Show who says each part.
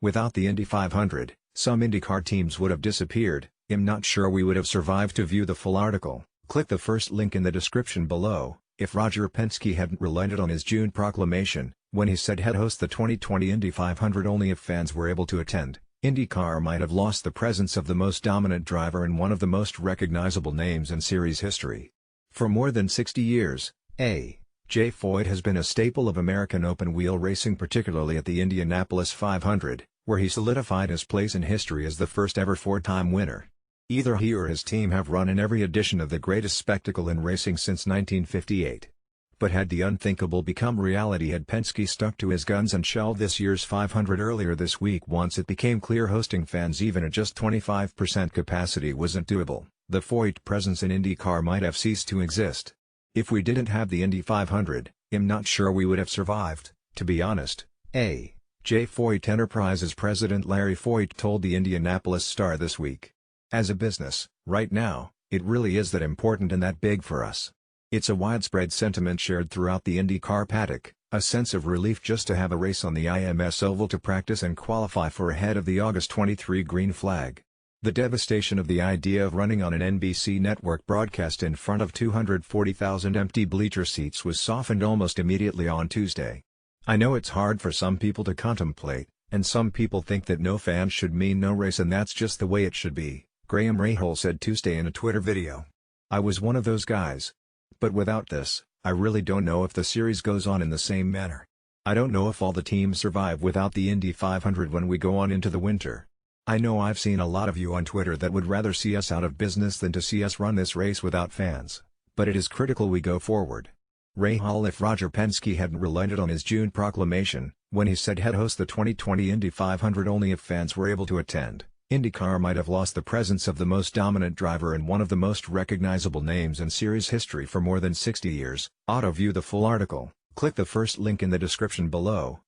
Speaker 1: Without the Indy 500, some IndyCar teams would have disappeared. I'm not sure we would have survived. To view the full article, click the first link in the description below. If Roger Penske hadn't relented on his June proclamation, when he said he'd host the 2020 Indy 500 only if fans were able to attend, IndyCar might have lost the presence of the most dominant driver and one of the most recognizable names in series history. For more than 60 years, A.J. Foyt has been a staple of American open-wheel racing, particularly at the Indianapolis 500, where he solidified his place in history as the first ever four-time winner. Either he or his team have run in every edition of the greatest spectacle in racing since 1958. But had the unthinkable become reality had Penske stuck to his guns and shelved this year's 500 earlier this week once it became clear hosting fans even at just 25% capacity wasn't doable, the Foyt presence in IndyCar might have ceased to exist. If we didn't have the Indy 500, I'm not sure we would have survived, to be honest, A.J. Foyt Enterprises president Larry Foyt told the Indianapolis Star this week. As a business, right now, it really is that important and that big for us. It's a widespread sentiment shared throughout the IndyCar paddock, a sense of relief just to have a race on the IMS oval to practice and qualify for ahead of the August 23 green flag. The devastation of the idea of running on an NBC network broadcast in front of 240,000 empty bleacher seats was softened almost immediately on Tuesday. I know it's hard for some people to contemplate, and some people think that no fans should mean no race, and that's just the way it should be, Graham Rahal said Tuesday in a Twitter video. I was one of those guys. But without this, I really don't know if the series goes on in the same manner. I don't know if all the teams survive without the Indy 500 when we go on into the winter. I know I've seen a lot of you on Twitter that would rather see us out of business than to see us run this race without fans, but it is critical we go forward. Rahal: if Roger Penske hadn't relented on his June proclamation, when he said he'd host the 2020 Indy 500 only if fans were able to attend, IndyCar might have lost the presence of the most dominant driver and one of the most recognizable names in series history for more than 60 years. To view the full article, click the first link in the description below.